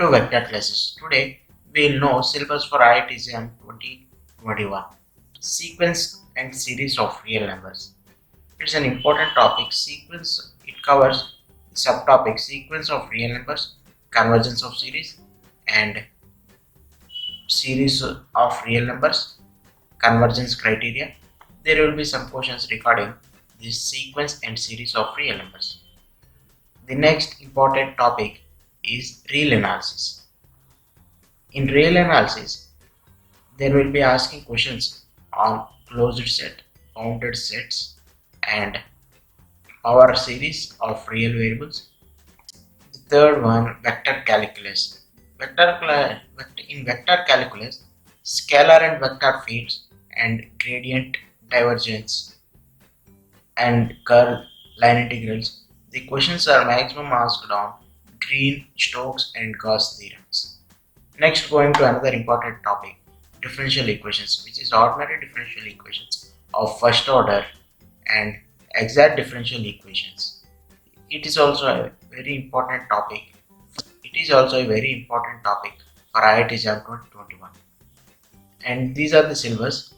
to vector classes. Today we will know syllabus for IIT exam 2021. Sequence and series of real numbers. It's an important topic. Sequence, it covers subtopic sequence of real numbers, convergence of series, and series of real numbers, convergence criteria. There will be some questions regarding this sequence and series of real numbers. The next important topic is real analysis. In real analysis, there will be asking questions on closed set, bounded sets, and power series of real variables. The third one, vector calculus. In vector calculus, scalar and vector fields and gradient divergence and curve line integrals. The questions are maximum asked on Green, Stokes and Gauss theorems. Next, going to another important topic, differential equations, which is ordinary differential equations of first order and exact differential equations. It is also a very important topic. It is also a very important topic for IIT exam 2021. And these are the syllabus.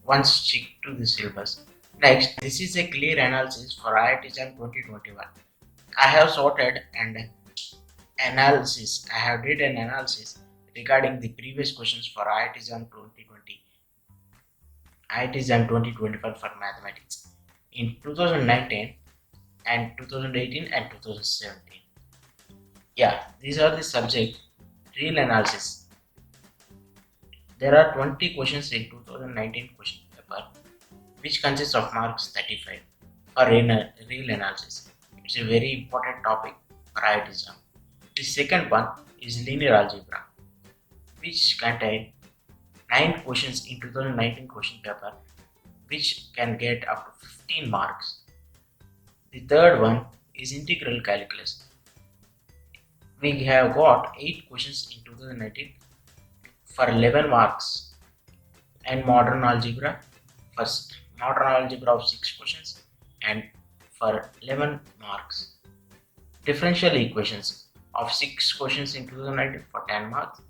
Once stick to the syllabus. Next, this is a clear analysis for IIT exam 2021. I have sorted and analysis. I have did an analysis regarding the previous questions for IIT exam 2020, IIT exam 2021 for mathematics in 2019 and 2018 and 2017. Yeah, these are the subject real analysis. There are 20 questions in 2019 question paper, which consists of marks 35 for real analysis. It's a very important topic for IIT exam. The second one is linear algebra, which contain 9 questions in 2019 question paper, which can get up to 15 marks. The third one is integral calculus. We have got 8 questions in 2019 for 11 marks, and modern algebra, first modern algebra of 6 questions and for 11 marks. Differential equations of 6 questions in 2019 for 10 marks.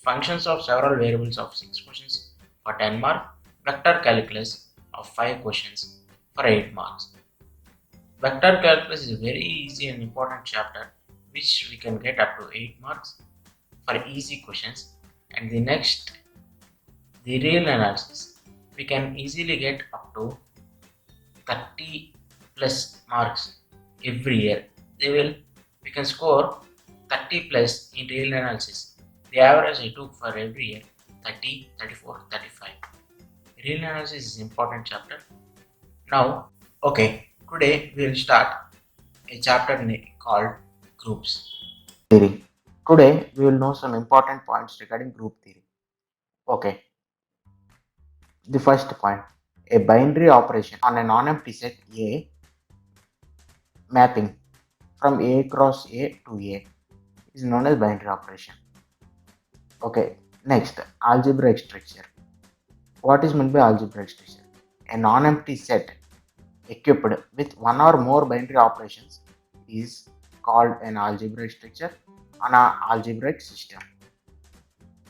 Functions of several variables of 6 questions for 10 marks. Vector calculus of 5 questions for 8 marks. Vector calculus is a very easy and important chapter which we can get up to 8 marks for easy questions. And the next, the real analysis, we can easily get up to 30 plus marks every year. We can score 30 plus in real analysis. The average I took for every year 30, 34, 35. Real analysis is important chapter. Now, okay, today we will start a chapter called groups theory. Today we will know some important points regarding group theory. Okay, the first point, a binary operation on a non-empty set A mapping from A cross A to A is known as binary operation. Okay, next, algebraic structure. What is meant by algebraic structure? A non-empty set equipped with one or more binary operations is called an algebraic structure on an algebraic system.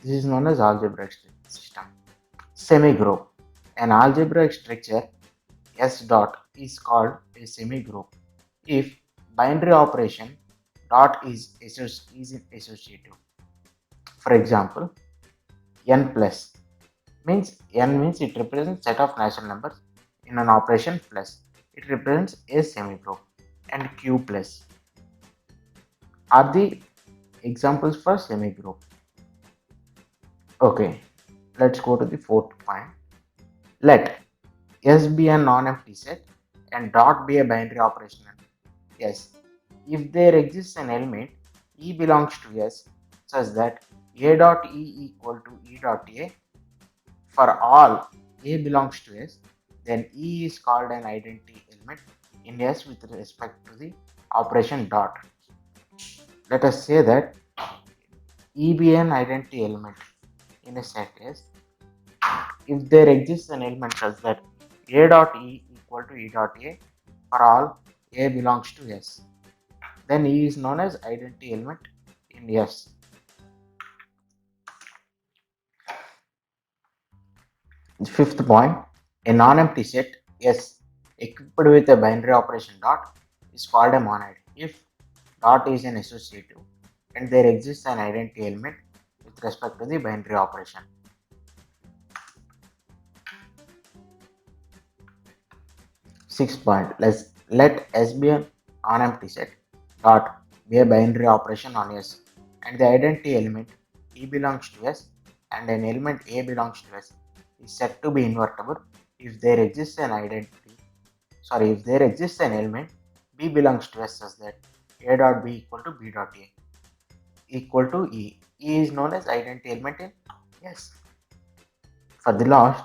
This is known as algebraic system. Semigroup. An algebraic structure S dot is called a semigroup if binary operation dot is associative. For example, n plus means n means it represents set of natural numbers in an operation plus. It represents a semigroup, and q plus are the examples for semigroup. Okay, let's go to the fourth point. Let S be a non-empty set and dot be a binary operation. Yes, if there exists an element E belongs to S such that A dot E equal to E dot A for all A belongs to S, then E is called an identity element in S with respect to the operation dot. Let us say that E be an identity element in a set S if there exists an element such that A dot E equal to E dot A for all A belongs to S, then E is known as identity element in S. The fifth point, a non-empty set S equipped with a binary operation dot is called a monoid if dot is an associative and there exists an identity element with respect to the binary operation. Sixth point, let S be an non-empty set dot be a binary operation on S and the identity element E belongs to S and an element A belongs to S is said to be invertible if there exists an if there exists an element B belongs to S such that A dot B equal to B dot A equal to E. E is known as identity element in S. For the last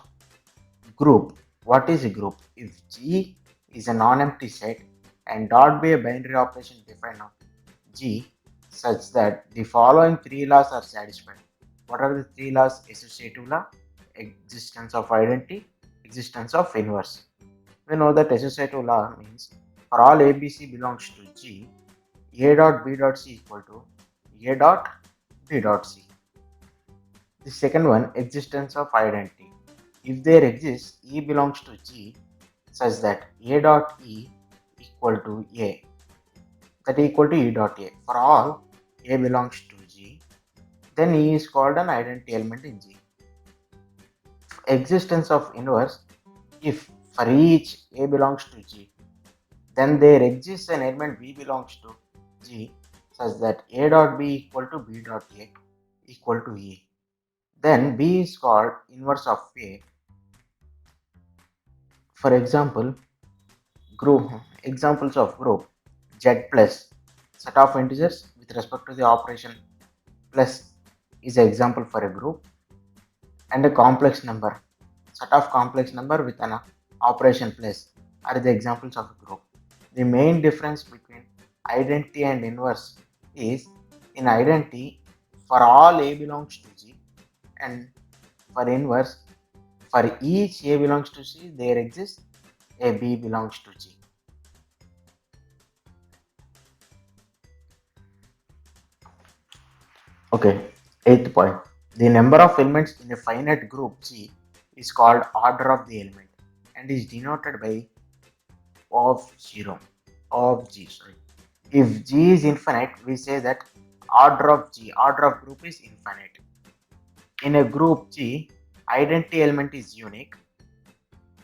group, what is a group? If G is a non-empty set and dot be a binary operation defined on G such that the following three laws are satisfied. What are the three laws? Associative law, existence of identity, existence of inverse. We know that associative law means for all ABC belongs to G, A dot B dot C equal to A dot B dot C. The second one, existence of identity. If there exists E belongs to G such that A dot E equal to A, that equal to E dot A. For all A belongs to G, then E is called an identity element in G. Existence of inverse, if for each A belongs to G, then there exists an element B belongs to G such that A dot B equal to B dot A equal to E. Then B is called inverse of A. For example, group examples of group Z plus set of integers with respect to the operation plus is an example for a group, and a complex number set of complex number with an operation plus are the examples of a group. The main difference between identity and inverse is in identity for all A belongs to G and for inverse for each A belongs to C there exists a B belongs to G. Okay, eighth point. The number of elements in a finite group G is called order of the element and is denoted by of 0 of G. Sorry. If G is infinite, we say that order of group is infinite. In a group G, identity element is unique.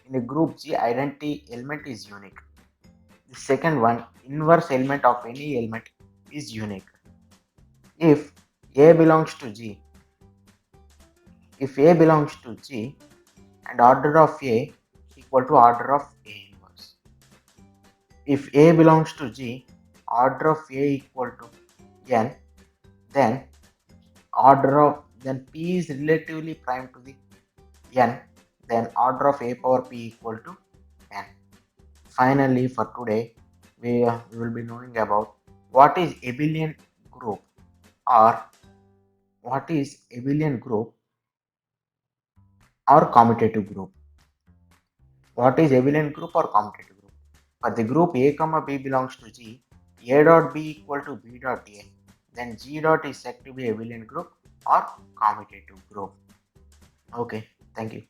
In a group G, identity element is unique. The second one, inverse element of any element is unique. If A belongs to G, if A belongs to G and order of A equal to order of A inverse. If A belongs to G, order of A equal to N, then then P is relatively prime to the N, then order of A power P equal to N. Finally, for today, we will be knowing about what is abelian group or what is abelian group or commutative group. What is abelian group or commutative group? For the group A comma B belongs to G, A dot B equal to B dot A, then G dot is said to be abelian group or commutative group. Okay, thank you.